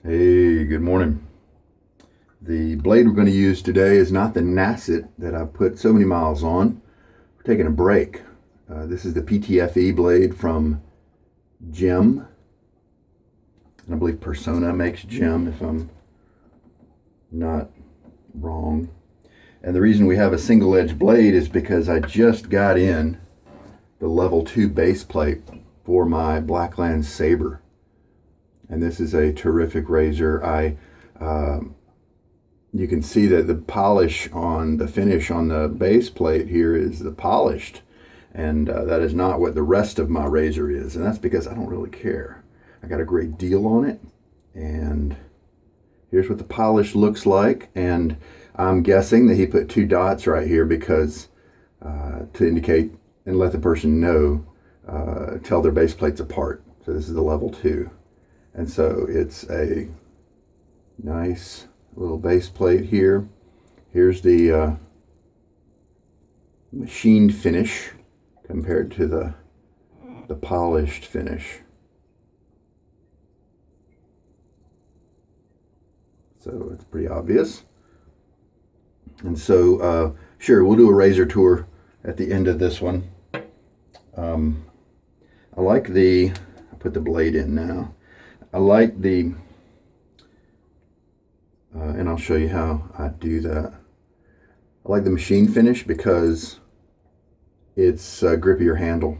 Hey, good morning. The blade we're going to use today is not the Nasset that I put so many miles on. We're taking a break. This is the PTFE blade from Gem. And I believe Persona makes Gem, if I'm not wrong. And the reason we have a single edge blade is because I just got in the level 2 base plate for my Blackland Sabre. And this is a terrific razor. You can see that the polish on the finish on the base plate here is the polished, and that is not what the rest of my razor is, and that's because I don't really care. I got a great deal on it, and here's what the polish looks like. And I'm guessing that he put 2 dots right here because to indicate and let the person know, tell their base plates apart. So this is the level 2. And so it's a nice little base plate here. Here's the machined finish compared to the polished finish. So it's pretty obvious. And so, sure, we'll do a razor tour at the end of this one. I like I'll put the blade in now. I like and I'll show you how I do that. I like the machine finish because it's a grippier handle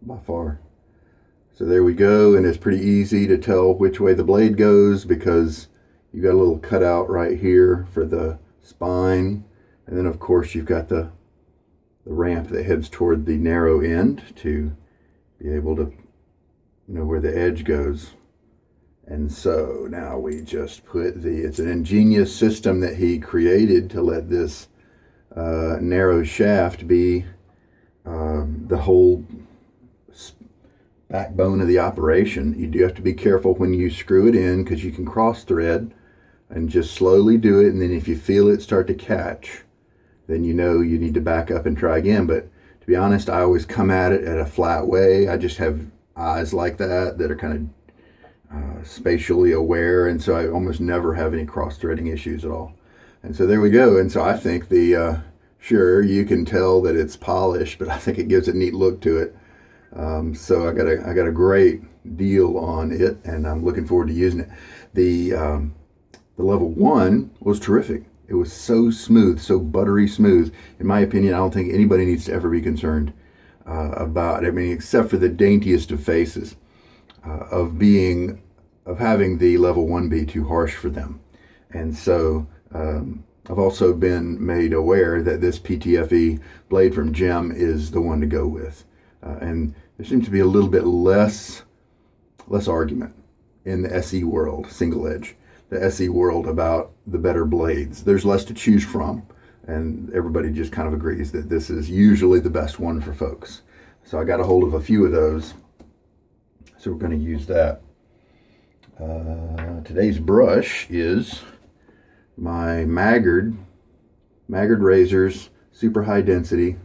by far. So there we go, and it's pretty easy to tell which way the blade goes because you got a little cutout right here for the spine, and then of course you've got the ramp that heads toward the narrow end to be able to know where the edge goes. And so now we just put it's an ingenious system that he created to let this narrow shaft be the whole backbone of the operation. You do have to be careful when you screw it in because you can cross thread, and just slowly do it. And then if you feel it start to catch, then you know you need to back up and try again. But to be honest, I always come at it at a flat way. I just have eyes like that are kind of spatially aware, and so I almost never have any cross-threading issues at all. And so there we go. And so I think sure, you can tell that it's polished, but I think it gives a neat look to it. So I got a great deal on it, and I'm looking forward to using it. The level 1 was terrific. It was so smooth, so buttery smooth. In my opinion, I don't think anybody needs to ever be concerned about it. I mean, except for the daintiest of faces. Of having the level 1 be too harsh for them. And so I've also been made aware that this PTFE blade from Gem is the one to go with. And there seems to be a little bit less argument in the SE world, single edge, the SE world about the better blades. There's less to choose from, and everybody just kind of agrees that this is usually the best one for folks. So I got a hold of a few of those. So we're going to use that. Today's brush is my Maggard razors, super high density.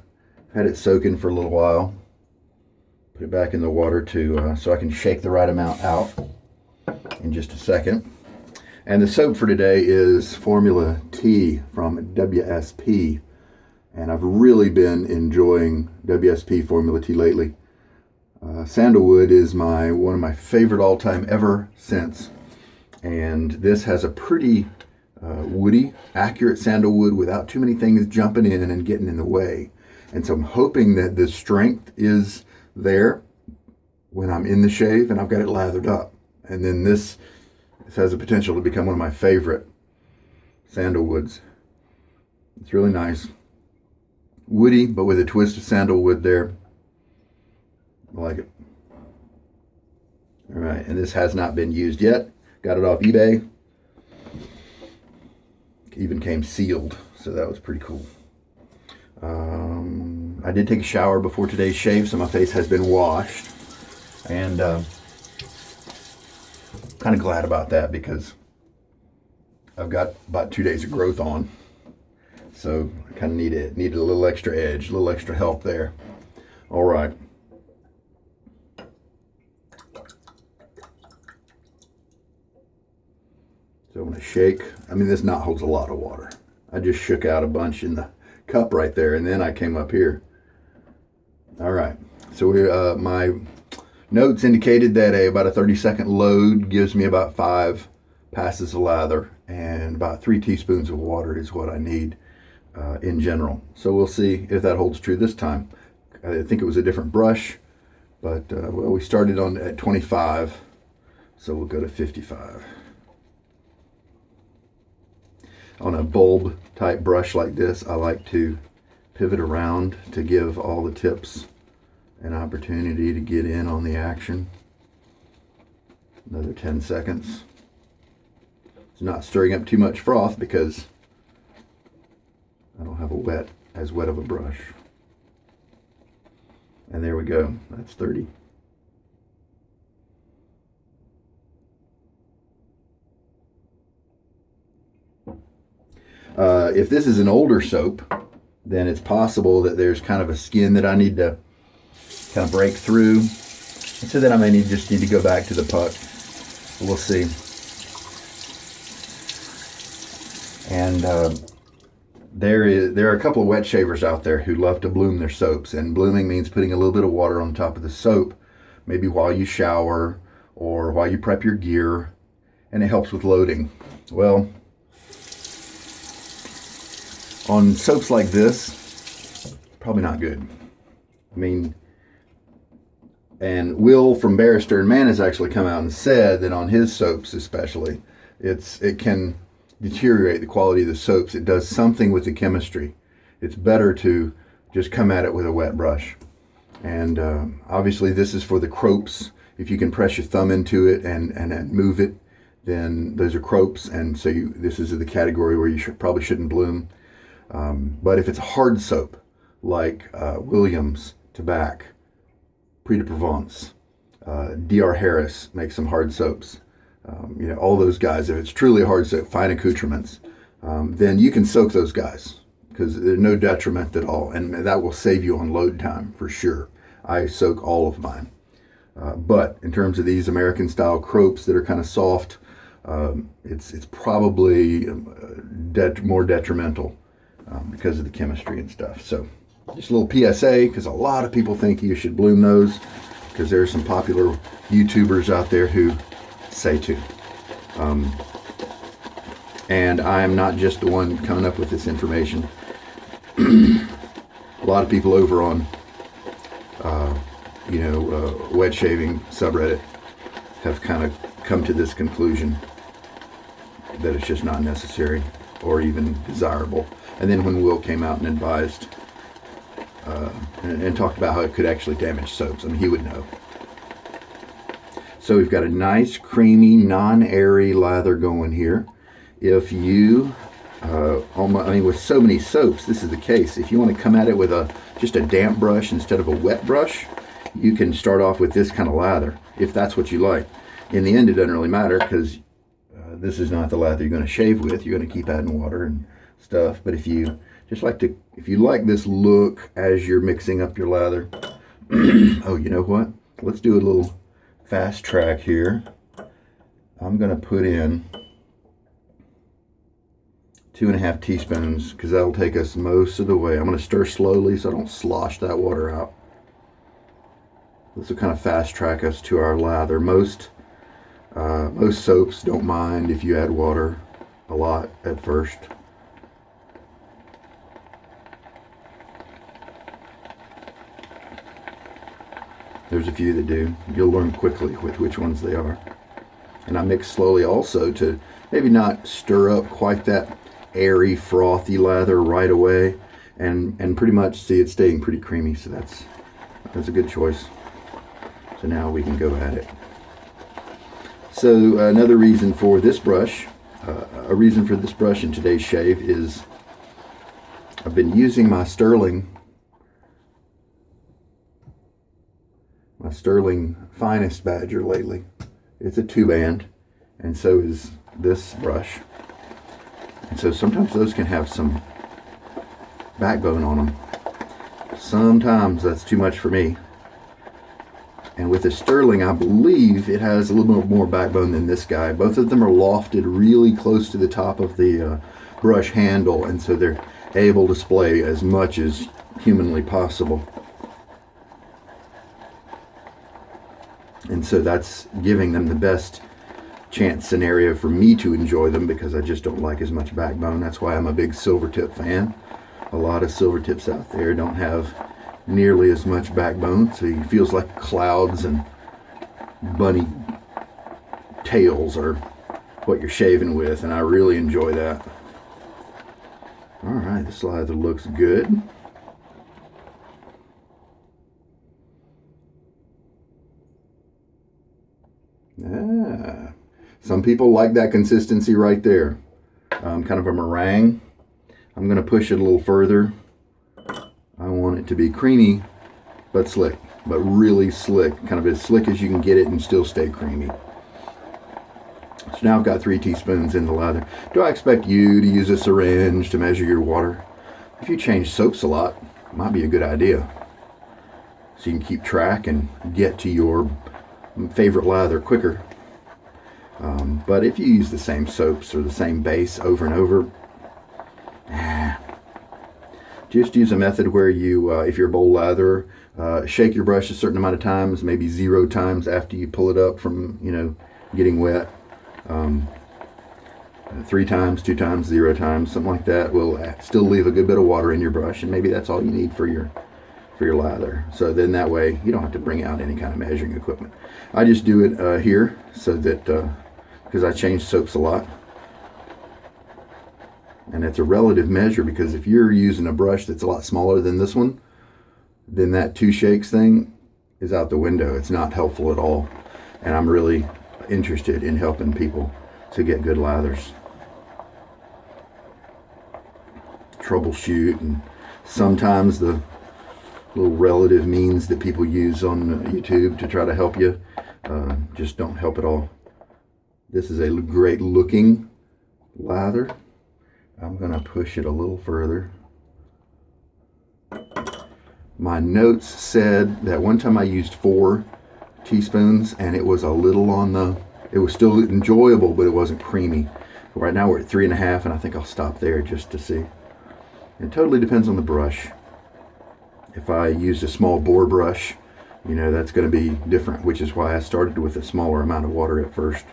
Had it soaking for a little while. Put it back in the water so I can shake the right amount out in just a second. And the soap for today is Frmla tea from WSP. And I've really been enjoying WSP Frmla tea lately. Sandalwood is one of my favorite all-time ever since, and this has a pretty woody, accurate sandalwood without too many things jumping in and getting in the way. And so I'm hoping that the strength is there when I'm in the shave and I've got it lathered up. And then this has the potential to become one of my favorite sandalwoods. It's really nice, woody, but with a twist of sandalwood there. I like it. All right, and this has not been used yet. Got it off eBay. Even came sealed, so that was pretty cool. I did take a shower before today's shave, so my face has been washed. And kind of glad about that because I've got about 2 days of growth on. So I kind of needed a little extra edge, a little extra help there. All right. want to shake. I mean, this knot holds a lot of water. I just shook out a bunch in the cup right there, and then I came up here. All right, so my notes indicated that about a 30-second load gives me about 5 passes of lather, and about 3 teaspoons of water is what I need in general. So we'll see if that holds true this time. I think it was a different brush, but well, we started at 25, so we'll go to 55. On a bulb type brush like this, I like to pivot around to give all the tips an opportunity to get in on the action. Another 10 seconds. It's not stirring up too much froth because I don't have as wet of a brush. And there we go. That's 30. If this is an older soap, then it's possible that there's kind of a skin that I need to kind of break through. And so then I may just need to go back to the puck. We'll see. And there are a couple of wet shavers out there who love to bloom their soaps. And blooming means putting a little bit of water on top of the soap, maybe while you shower or while you prep your gear, and it helps with loading. Well, on soaps like this, probably not good. I mean, and Will from Barrister and Mann has actually come out and said that on his soaps especially, it can deteriorate the quality of the soaps. It does something with the chemistry. It's better to just come at it with a wet brush. And obviously this is for the cropes. If you can press your thumb into it and move it, then those are cropes, and so this is the category where you probably shouldn't bloom. But if it's a hard soap, like Williams, Tabac, Prix de Provence, D.R. Harris makes some hard soaps. All those guys, if it's truly a hard soap, fine accoutrements, then you can soak those guys because there's no detriment at all, and that will save you on load time for sure. I soak all of mine. But in terms of these American style cropes that are kind of soft, it's probably more detrimental because of the chemistry and stuff. So just a little PSA, because a lot of people think you should bloom those, because there are some popular YouTubers out there who say to. And I'm not just the one coming up with this information. A lot of people over on wet shaving subreddit have kind of come to this conclusion that it's just not necessary or even desirable. And then when Will came out and advised and talked about how it could actually damage soaps, I mean, he would know. So we've got a nice, creamy, non-airy lather going here. If you, with so many soaps, this is the case. If you want to come at it with just a damp brush instead of a wet brush, you can start off with this kind of lather, if that's what you like. In the end, it doesn't really matter, because this is not the lather you're going to shave with. You're going to keep adding water and stuff. But if you like this look as you're mixing up your lather, oh, you know what? Let's do a little fast track here. I'm going to put in 2.5 teaspoons, because that'll take us most of the way. I'm going to stir slowly so I don't slosh that water out. This will kind of fast track us to our lather. Most soaps don't mind if you add water a lot at first. There's a few that do. You'll learn quickly with which ones they are. And I mix slowly also to maybe not stir up quite that airy, frothy lather right away, and pretty much see it staying pretty creamy. So that's a good choice. So now we can go at it. So another reason for this brush, in today's shave is I've been using my Sterling Finest Badger lately. It's a 2-band, and so is this brush. And so sometimes those can have some backbone on them. Sometimes that's too much for me. And with the sterling, I believe it has a little bit more backbone than this guy. Both of them are lofted really close to the top of the brush handle, and so they're able to splay as much as humanly possible. And so that's giving them the best chance scenario for me to enjoy them, because I just don't like as much backbone. That's why I'm a big silver tip fan. A lot of silver tips out there don't have nearly as much backbone, so it feels like clouds and bunny tails are what you're shaving with, and I really enjoy that. All right, this lather looks good. Yeah, some people like that consistency right there. Kind of a meringue. I'm going to push it a little further. I want it to be creamy, but slick, but really slick, kind of as slick as you can get it and still stay creamy. So now I've got 3 teaspoons in the lather. Do I expect you to use a syringe to measure your water? If you change soaps a lot, it might be a good idea. So you can keep track and get to your favorite lather quicker. But if you use the same soaps or the same base over and over, just use a method where you, if you're a bowl latherer, shake your brush a certain amount of times, maybe 0 times after you pull it up from, getting wet. 3 times, 2 times, 0 times, something like that will still leave a good bit of water in your brush, and maybe that's all you need for your lather. So then that way you don't have to bring out any kind of measuring equipment. I just do it here, so that because I change soaps a lot, and it's a relative measure, because if you're using a brush that's a lot smaller than this one, then that 2 shakes thing is out the window. It's not helpful at all, and I'm really interested in helping people to get good lathers. Troubleshoot, and sometimes the little relative means that people use on YouTube to try to help you just don't help at all. This is a great looking lather. I'm going to push it a little further. My notes said that one time I used 4 teaspoons and it was a little on the, it was still enjoyable, but it wasn't creamy. Right now we're at 3.5, and I think I'll stop there just to see. It totally depends on the brush. If I used a small bore brush, that's going to be different, which is why I started with a smaller amount of water at first.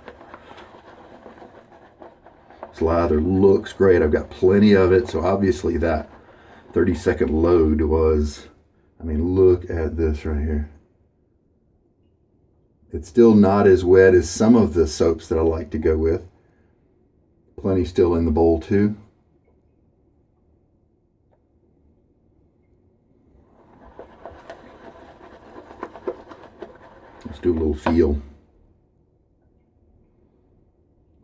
This lather looks great. I've got plenty of it, so obviously that 30-second load was, look at this right here. It's still not as wet as some of the soaps that I like to go with. Plenty still in the bowl too. Let's do a little feel.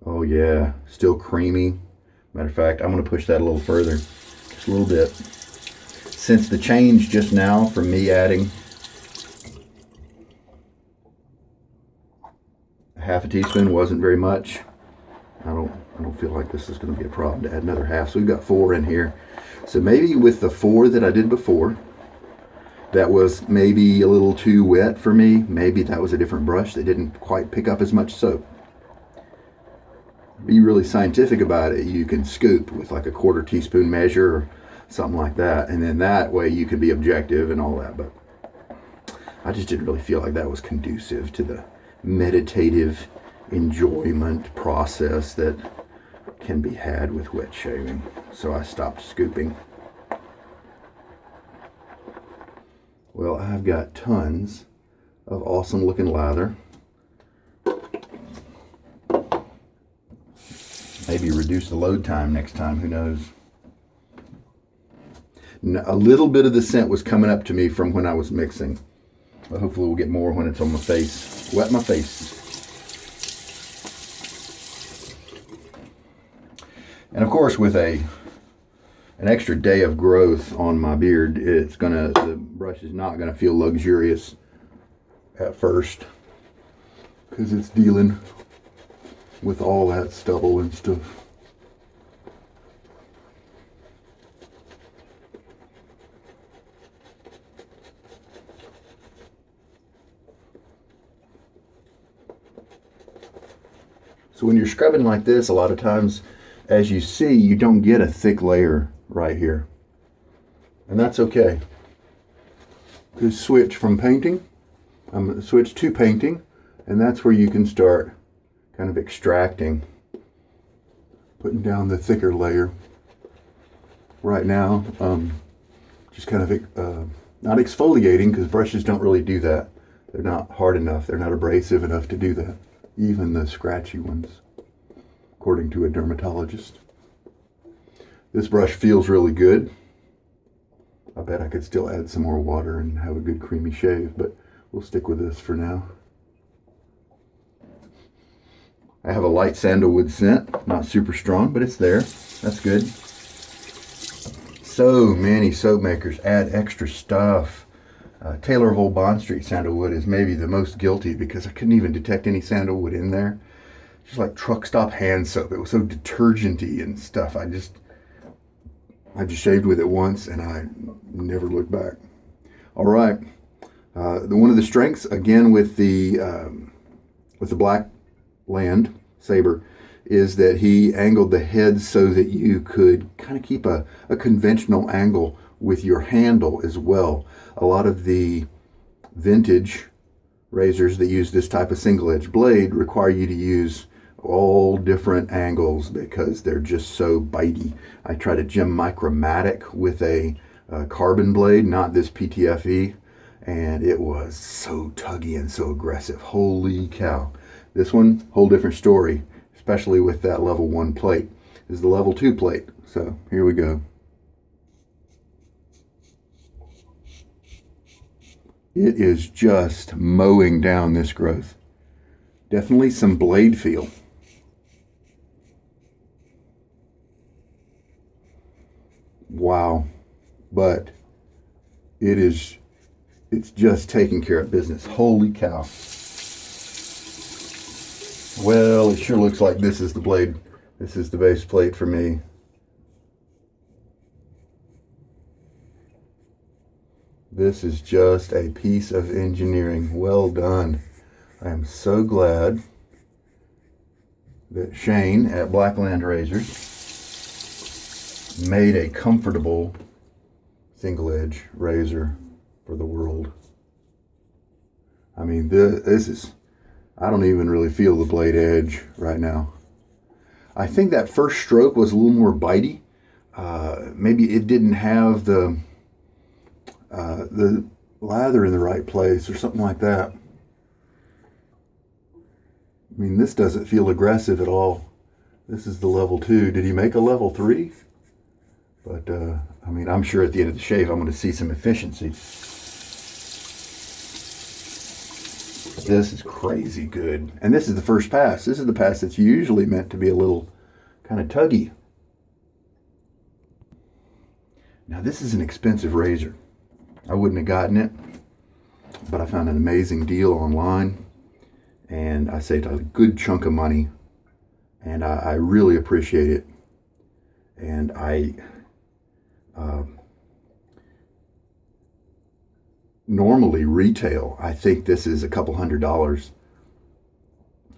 Oh yeah, still creamy. Matter of fact, I'm going to push that a little further, just a little bit. Since the change just now from me adding half a teaspoon wasn't very much, I don't feel like this is going to be a problem to add another half. So we've got 4 in here. So maybe with the 4 that I did before, that was maybe a little too wet for me. Maybe that was a different brush that didn't quite pick up as much soap. Be really scientific about it. You can scoop with like a 1/4 teaspoon measure or something like that, and then that way you can be objective and all that. But I just didn't really feel like that was conducive to the meditative enjoyment process that can be had with wet shaving. So I stopped scooping. Well, I've got tons of awesome looking lather. Maybe reduce the load time next time, who knows. A little bit of the scent was coming up to me from when I was mixing. But hopefully we'll get more when it's on my face. Wet my face. And of course, with an extra day of growth on my beard, the brush is not gonna feel luxurious at first, because it's dealing with all that stubble and stuff. So when you're scrubbing like this, a lot of times, as you see, you don't get a thick layer right here. And that's okay. Just switch from painting. I'm going to switch to painting, and that's where you can start kind of extracting, putting down the thicker layer. Right now, just kind of not exfoliating, because brushes don't really do that. They're not hard enough. They're not abrasive enough to do that. Even the scratchy ones, according to a dermatologist. This brush feels really good. I bet I could still add some more water and have a good creamy shave, but we'll stick with this for now. I have a light sandalwood scent, not super strong, but it's there. That's good. So many soap makers add extra stuff. Taylor of Old Bond Street sandalwood is maybe the most guilty, because I couldn't even detect any sandalwood in there. Just like truck stop hand soap. It was so detergenty and stuff. I just shaved with it once and I never looked back. All right. One of the strengths, again, with the Blackland Sabre, is that he angled the head so that you could kind of keep a conventional angle with your handle as well. A lot of the vintage razors that use this type of single edge blade require you to use all different angles because they're just so bitey. I tried a Gem Micromatic with a carbon blade, not this PTFE, and it was so tuggy and so aggressive. Holy cow. This one, whole different story, especially with that level 1 plate. This is the level 2 plate. So here we go. It is just mowing down this growth. Definitely some blade feel. Wow. But it's just taking care of business. Holy cow. Well, it sure looks like this is the blade. This is the base plate for me. This is just a piece of engineering. Well done. I am so glad that Shane at Blackland Razors made a comfortable single edge razor for the world. I mean, this is, I don't even really feel the blade edge right now. I think that first stroke was a little more bitey. Maybe it didn't have the lather in the right place or something like that. I mean, this doesn't feel aggressive at all. This is the level 2. Did he make a level 3? But, I mean, I'm sure at the end of the shave, I'm going to see some efficiency. This is crazy good. And this is the first pass. This is the pass that's usually meant to be a little kind of tuggy. Now, this is an expensive razor. I wouldn't have gotten it, but I found an amazing deal online, and I saved a good chunk of money, and I really appreciate it. And I normally retail, I think this is a couple $100,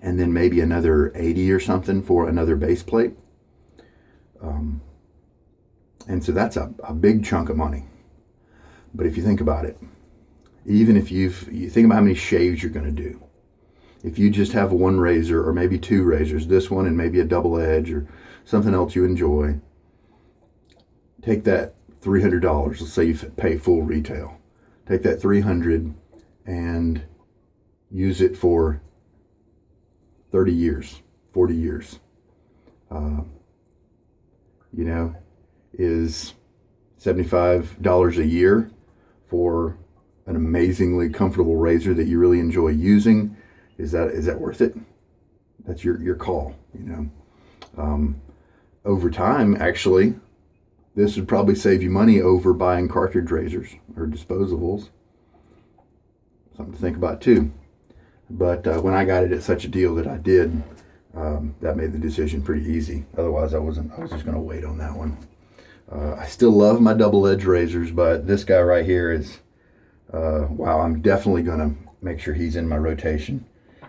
and then maybe another 80 or something for another base plate. And so that's a big chunk of money. But if you think about it, even if you think about how many shaves you're going to do, if you just have one razor or maybe two razors, this one and maybe a double edge or something else you enjoy, take that $300. Let's say you pay full retail. Take that $300 and use it for 30 years, 40 years. Is $75 a year for an amazingly comfortable razor that you really enjoy using. Is that worth it? That's your call, Over time, actually, this would probably save you money over buying cartridge razors or disposables. Something to think about too. But when I got it at such a deal that I did, that made the decision pretty easy. Otherwise, I was just going to wait on that one. I still love my double edge razors, but this guy right here is, wow, I'm definitely going to make sure he's in my rotation.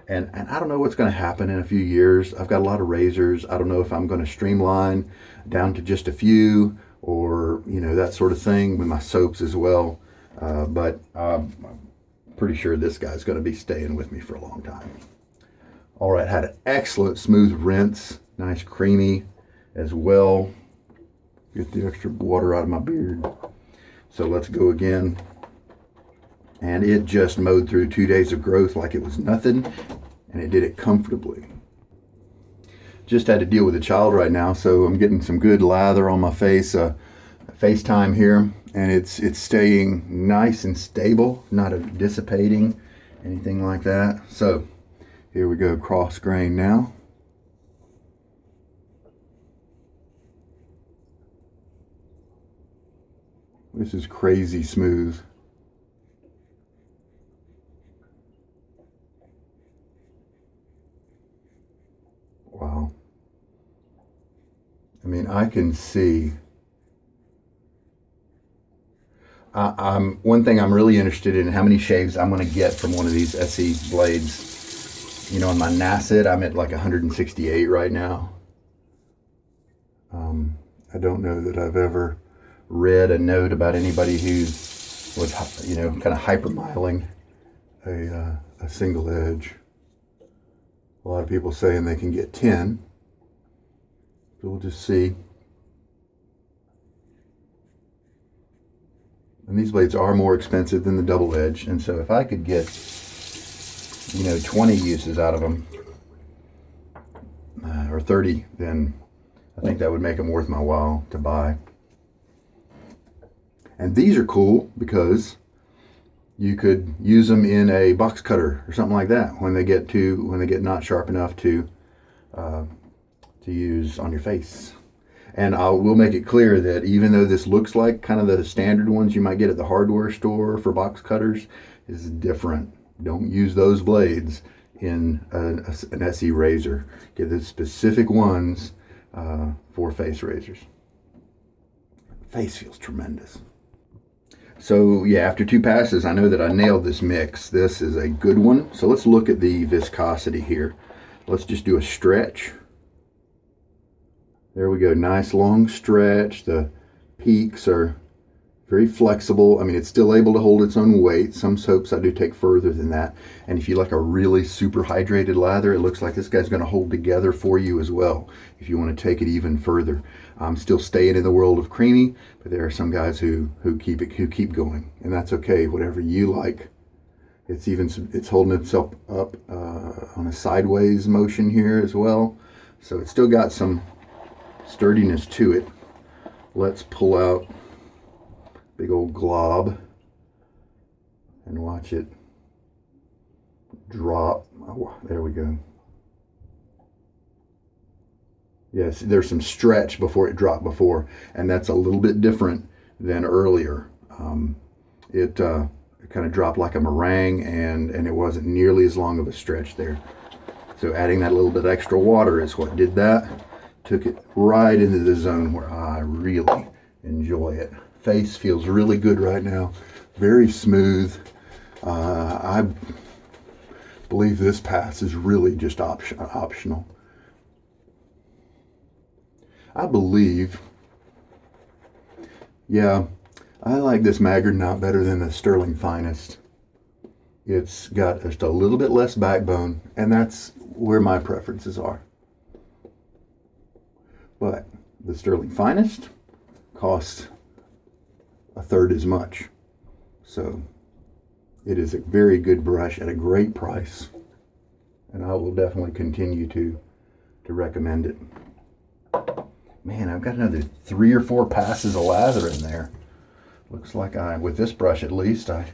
And I don't know what's going to happen in a few years. I've got a lot of razors. I don't know if I'm going to streamline down to just a few, or, you know, that sort of thing with my soaps as well. But I'm pretty sure this guy's going to be staying with me for a long time. All right, had an excellent smooth rinse, nice creamy as well. Get the extra water out of my beard. So let's go again. And it just mowed through 2 days of growth like it was nothing, and it did it comfortably. Just had to deal with a child right now, so I'm getting some good lather on my face, FaceTime here, and it's staying nice and stable, not dissipating, anything like that. So here we go, cross grain now. This is crazy smooth. Wow. I mean, I can see. One thing I'm really interested in, how many shaves I'm going to get from one of these SE blades. You know, on my Nasset, I'm at like 168 right now. I don't know that I've ever read a note about anybody who was, you know, kind of hypermiling a single edge. A lot of people saying they can get 10. So we'll just see. And these blades are more expensive than the double edge. And so if I could get, you know, 20 uses out of them, or 30, then I think that would make them worth my while to buy. And these are cool because you could use them in a box cutter or something like that when they get not sharp enough to use on your face. And we'll make it clear that even though this looks like kind of the standard ones you might get at the hardware store for box cutters, is different. Don't use those blades in an SE razor. Get the specific ones for face razors. Face feels tremendous. So yeah, after 2 passes, I know that I nailed this mix. This is a good one. So let's look at the viscosity here. Let's just do a stretch. There we go, nice long stretch. The peaks are very flexible. I mean, it's still able to hold its own weight. Some soaps I do take further than that. And if you like a really super hydrated lather, it looks like this guy's gonna hold together for you as well, if you wanna take it even further. I'm still staying in the world of creamy, but there are some guys who keep going, and that's okay, whatever you like. It's holding itself up on a sideways motion here as well. So it's still got some sturdiness to it. Let's pull out big old glob and watch it drop. Oh, there we go. Yes, there's some stretch before it dropped before, and that's a little bit different than earlier. It kind of dropped like a meringue, and it wasn't nearly as long of a stretch there. So adding that little bit extra water is what did that. Took it right into the zone where I really enjoy it. Face feels really good right now. Very smooth. I believe this pass is really just optional. I believe, yeah, I like this Maggard knot better than the Sterling Finest. It's got just a little bit less backbone, and that's where my preferences are. But the Sterling Finest costs a third as much. So it is a very good brush at a great price, and I will definitely continue to recommend it. Man, I've got another 3 or 4 passes of lather in there. Looks like with this brush at least, I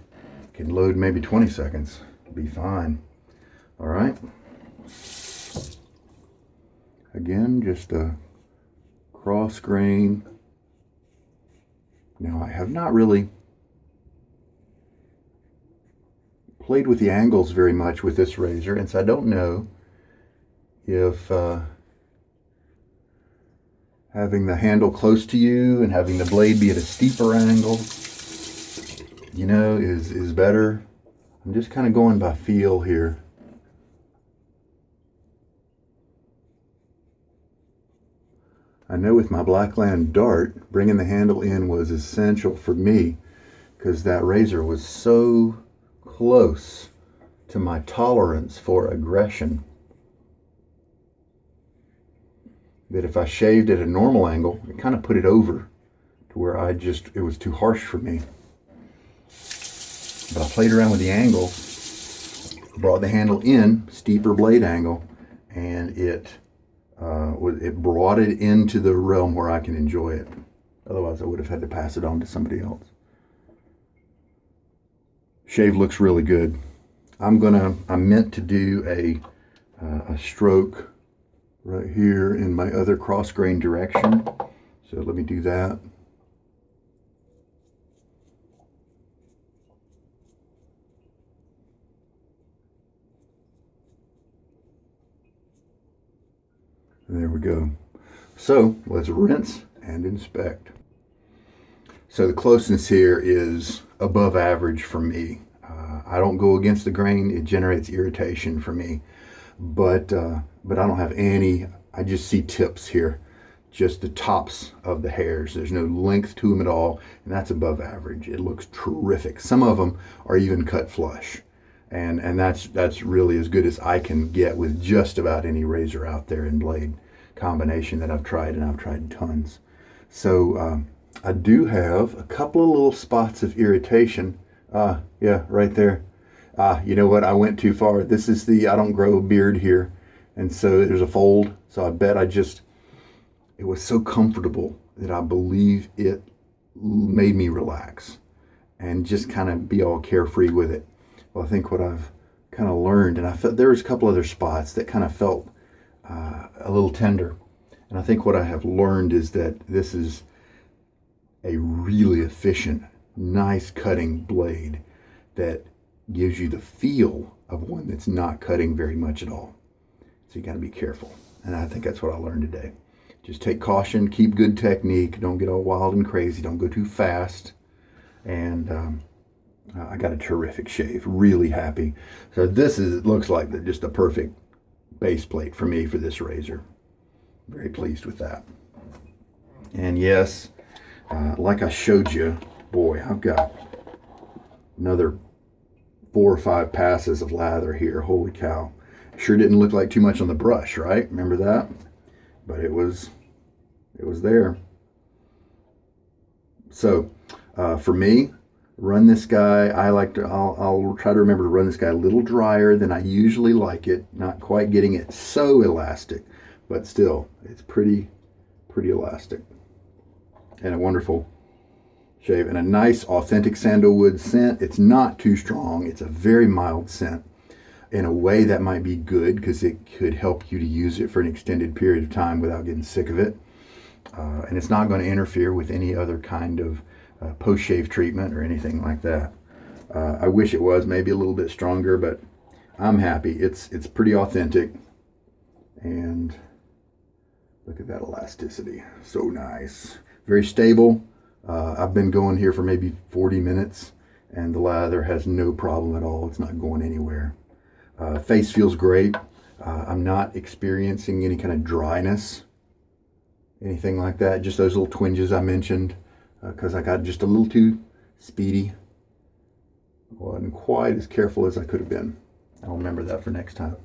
can load maybe 20 seconds. Be fine. All right. Again, just a cross grain. Now, I have not really played with the angles very much with this razor, and so I don't know if having the handle close to you and having the blade be at a steeper angle, you know, is better. I'm just kind of going by feel here. I know with my Blackland dart, bringing the handle in was essential for me because that razor was so close to my tolerance for aggression that if I shaved at a normal angle, it kind of put it over to where it was too harsh for me. But I played around with the angle, brought the handle in, steeper blade angle, and it brought it into the realm where I can enjoy it. Otherwise, I would have had to pass it on to somebody else. Shave looks really good. I meant to do a stroke right here in my other cross grain direction. So let me do that. There we go. So let's rinse and inspect. So the closeness here is above average for me. I don't go against the grain. It generates irritation for me. But I don't have any, I just see tips here. Just the tops of the hairs. There's no length to them at all, and that's above average. It looks terrific. Some of them are even cut flush. And that's really as good as I can get with just about any razor out there in blade combination that I've tried, and I've tried tons. So I do have a couple of little spots of irritation. Yeah, right there. You know what? I went too far. This is I don't grow a beard here, and so there's a fold. So I bet it was so comfortable that I believe it made me relax and just kind of be all carefree with it. Well, I think what I've kind of learned, and I felt there was a couple other spots that kind of felt a little tender. And I think what I have learned is that this is a really efficient, nice cutting blade that gives you the feel of one that's not cutting very much at all. So you got to be careful. And I think that's what I learned today. Just take caution, keep good technique, don't get all wild and crazy, don't go too fast. And I got a terrific shave, really happy. So it looks like just a perfect base plate for me for this razor. Very pleased with that. And yes, like I showed you, boy, I've got another 4 or 5 passes of lather here. Holy cow. Sure didn't look like too much on the brush, right? Remember that? But it was there. So for me, run this guy. I'll try to remember to run this guy a little drier than I usually like it. Not quite getting it so elastic, but still, it's pretty elastic. And a wonderful shave, and a nice authentic sandalwood scent. It's not too strong. It's a very mild scent. In a way that might be good because it could help you to use it for an extended period of time without getting sick of it. And it's not going to interfere with any other kind of post-shave treatment or anything like that. I wish it was maybe a little bit stronger, but I'm happy. It's pretty authentic. And look at that elasticity. So nice. Very stable. I've been going here for maybe 40 minutes, and the lather has no problem at all. It's not going anywhere. Face feels great. I'm not experiencing any kind of dryness, anything like that. Just those little twinges I mentioned, because I got just a little too speedy. Wasn't quite as careful as I could have been. I'll remember that for next time.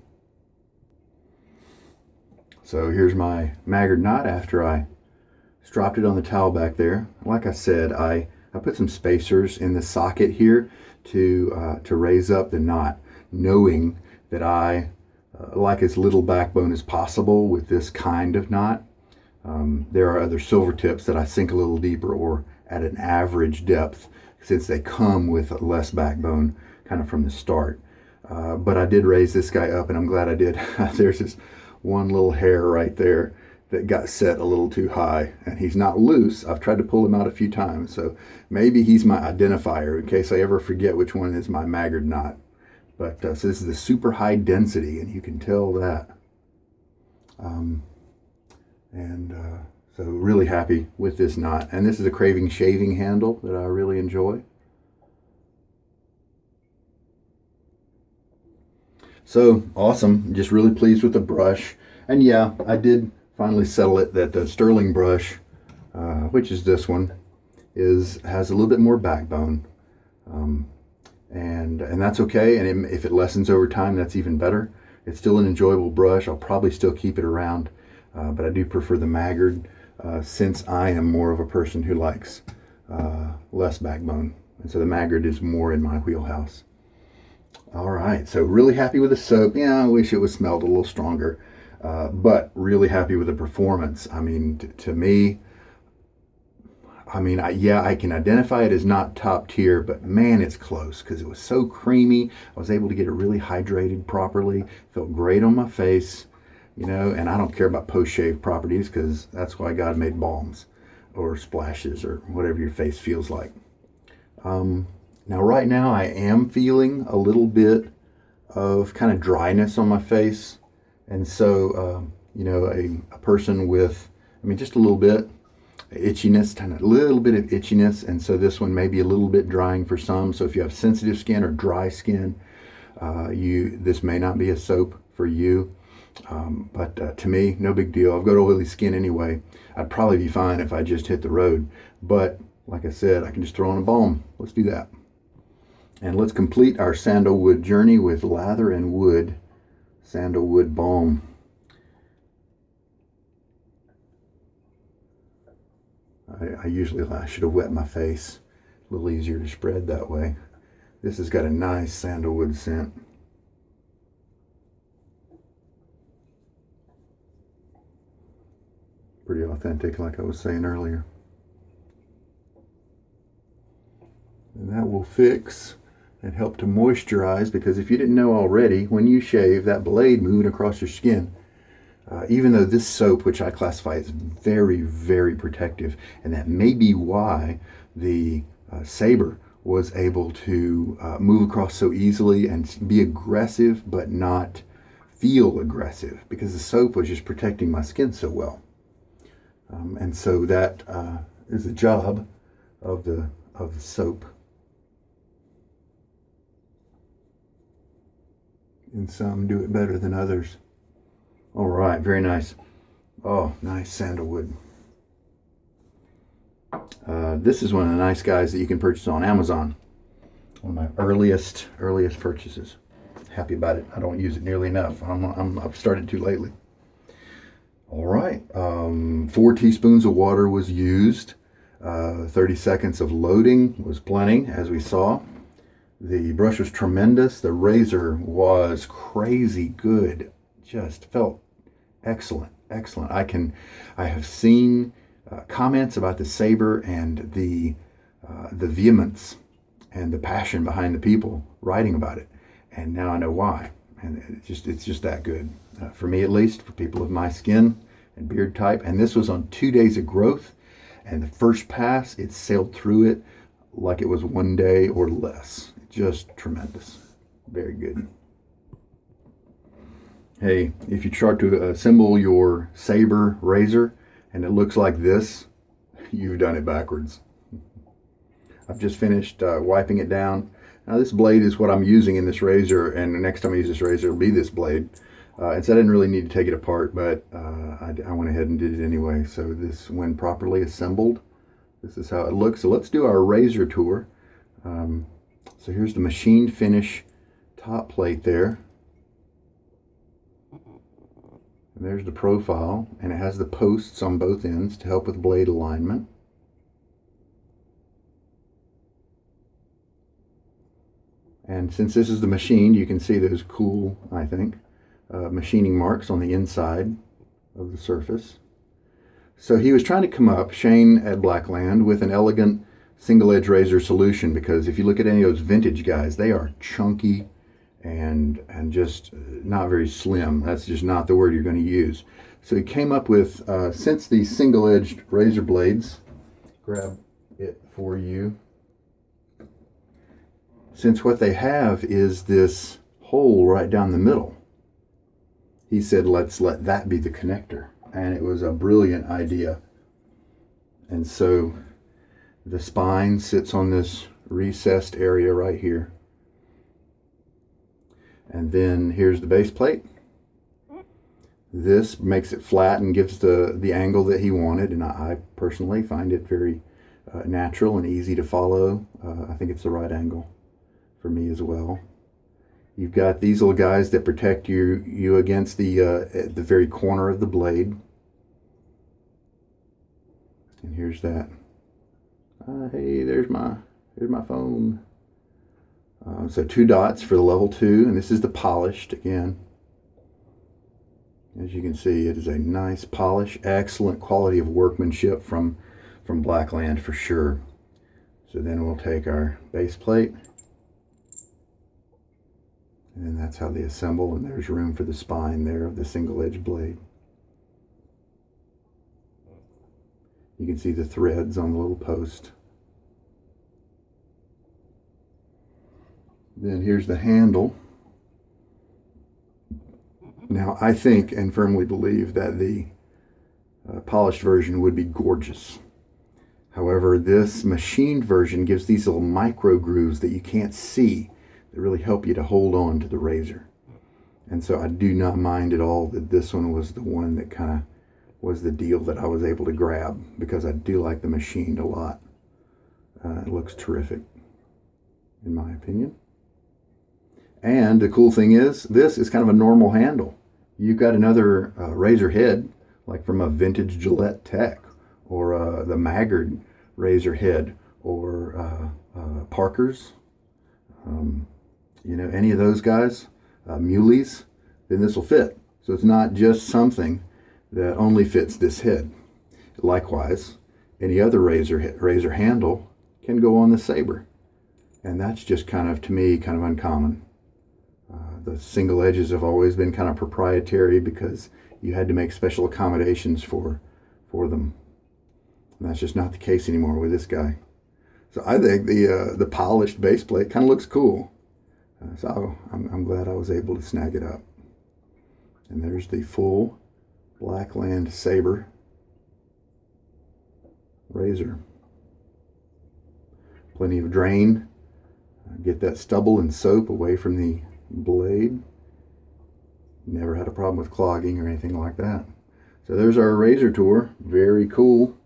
So here's my Maggard knot after I stropped it on the towel back there. Like I said, I put some spacers in the socket here to raise up the knot, knowing that I like as little backbone as possible with this kind of knot. There are other silver tips that I sink a little deeper or at an average depth, since they come with less backbone kind of from the start. But I did raise this guy up, and I'm glad I did. There's this one little hair right there that got set a little too high, and he's not loose. I've tried to pull him out a few times, so maybe he's my identifier in case I ever forget which one is my Maggard knot. But so this is the super high density, and you can tell that. So really happy with this knot. And this is a Craving shaving handle that I really enjoy. So awesome. Just really pleased with the brush. And yeah, I did finally settle it that the sterling brush, which is this one, has a little bit more backbone, and that's okay. And if it lessens over time, that's even better. It's still an enjoyable brush. I'll probably still keep it around, but I do prefer the Maggard since I am more of a person who likes less backbone, and so the Maggard is more in my wheelhouse. All right, so really happy with the soap. Yeah, I wish it was smelled a little stronger, but really happy with the performance. I mean, to me, yeah, I can identify it as not top tier, but man, it's close because it was so creamy. I was able to get it really hydrated properly. Felt great on my face, you know, and I don't care about post-shave properties because that's why God made balms or splashes or whatever your face feels like. Now, right now, I am feeling a little bit of kind of dryness on my face. And so, you know, a person with, I mean, just a little bit itchiness, kind of a little bit of itchiness. And so this one may be a little bit drying for some. So if you have sensitive skin or dry skin, this may not be a soap for you. But to me, no big deal. I've got oily skin anyway. I'd probably be fine if I just hit the road. But like I said, I can just throw on a balm. Let's do that. And let's complete our sandalwood journey with Lather and Wood Sandalwood Balm. I should have wet my face. A little easier to spread that way. This has got a nice sandalwood scent. Pretty authentic, like I was saying earlier. And that will fix and help to moisturize, because if you didn't know already, when you shave, that blade moving across your skin, even though this soap, which I classify as very, very protective, and that may be why the Sabre was able to move across so easily and be aggressive but not feel aggressive, because the soap was just protecting my skin so well. And so that is the job of the soap. And some do it better than others. All right, very nice. Oh, nice sandalwood. This is one of the nice guys that you can purchase on Amazon. One of my earliest purchases. Happy about it. I don't use it nearly enough. I've started to lately. All right, 4 teaspoons of water was used. 30 seconds of loading was plenty, as we saw. The brush was tremendous. The razor was crazy good. Just felt excellent, excellent. I have seen comments about the Sabre and the vehemence and the passion behind the people writing about it, and now I know why. And it's just that good for me, at least, for people of my skin and beard type. And this was on 2 days of growth, and the first pass, it sailed through it like it was 1 day or less. Just tremendous. Very good. Hey, if you try to assemble your Sabre razor and it looks like this, you've done it backwards. I've just finished wiping it down. Now this blade is what I'm using in this razor, and the next time I use this razor, it'll be this blade. And so I didn't really need to take it apart, but I went ahead and did it anyway. So this, when properly assembled, this is how it looks. So let's do our razor tour. So here's the machined finish top plate there. And there's the profile, and it has the posts on both ends to help with blade alignment. And since this is the machined, you can see those cool, I think, machining marks on the inside of the surface. So he was trying to come up, Shane at Blackland, with an elegant single edge razor solution, because if you look at any of those vintage guys, they are chunky and just not very slim. That's just not the word you're going to use. So he came up with, since these single edged razor blades, grab it for you, since what they have is this hole right down the middle, he said, let's let that be the connector. And it was a brilliant idea. And so the spine sits on this recessed area right here. And then here's the base plate. This makes it flat and gives the angle that he wanted, and I personally find it very natural and easy to follow. I think it's the right angle for me as well. You've got these little guys that protect you against the very corner of the blade. And here's that. Hey, there's my phone. So 2 dots for the level 2, and this is the polished again. As you can see, it is a nice polish, excellent quality of workmanship from Blackland for sure. So then we'll take our base plate, and that's how they assemble, and there's room for the spine there of the single edge blade. You can see the threads on the little post. Then here's the handle. Now, I think and firmly believe that the polished version would be gorgeous. However, this machined version gives these little micro grooves that you can't see that really help you to hold on to the razor. And so I do not mind at all that this one was the one that kind of was the deal that I was able to grab, because I do like the machined a lot. It looks terrific, in my opinion. And the cool thing is, this is kind of a normal handle. You've got another razor head, like from a vintage Gillette Tech, or the Maggard razor head, or Parker's, you know, any of those guys, Muleys, then this will fit. So it's not just something that only fits this head. Likewise, any other razor handle can go on the Sabre. And that's just kind of, to me, kind of uncommon. The single edges have always been kind of proprietary because you had to make special accommodations for them. And that's just not the case anymore with this guy. So I think the polished base plate kind of looks cool. So I'm glad I was able to snag it up. And there's the full Blackland Sabre razor. Plenty of drain. Get that stubble and soap away from the blade. Never had a problem with clogging or anything like that. So there's our razor tour. Very cool.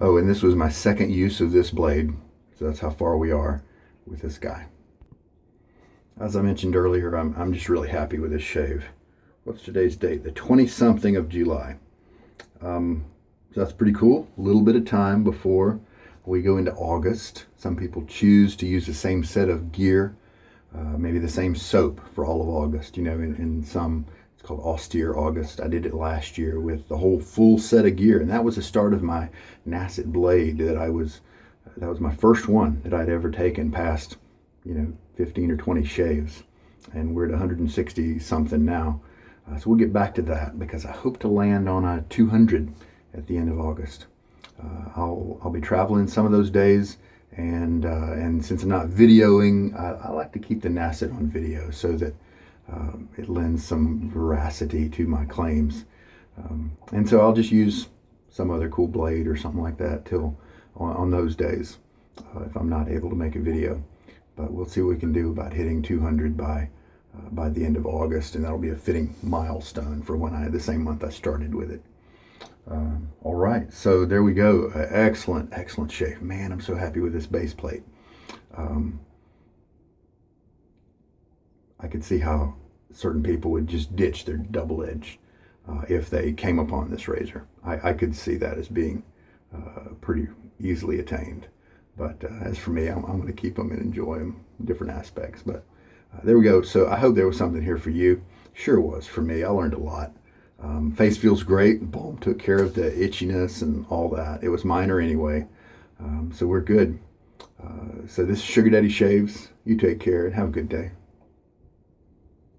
Oh, and this was my second use of this blade. So that's how far we are with this guy. As I mentioned earlier, I'm just really happy with this shave. What's today's date? The 20-something of July. So that's pretty cool. A little bit of time before we go into August. Some people choose to use the same set of gear, maybe the same soap for all of August. You know, in some, it's called austere August. I did it last year with the whole full set of gear, and that was the start of my Nasset blade that was my first one that I'd ever taken past, 15 or 20 shaves, and we're at 160 something now. So we'll get back to that because I hope to land on a 200 at the end of August. I'll be traveling some of those days, and since I'm not videoing, I like to keep the Nasset on video so that it lends some veracity to my claims. And so I'll just use some other cool blade or something like that till on those days if I'm not able to make a video. But we'll see what we can do about hitting 200 by the end of August, and that'll be a fitting milestone for the same month I started with it. All right, so there we go. Excellent shave. Man, I'm so happy with this base plate. I could see how certain people would just ditch their double edge if they came upon this razor. I could see that as being pretty easily attained. But as for me, I'm going to keep them and enjoy them, different aspects. But there we go. So I hope there was something here for you. Sure was for me. I learned a lot. Face feels great. Balm took care of the itchiness and all that. It was minor anyway. So we're good. So this is Sugar Daddy Shaves. You take care and have a good day.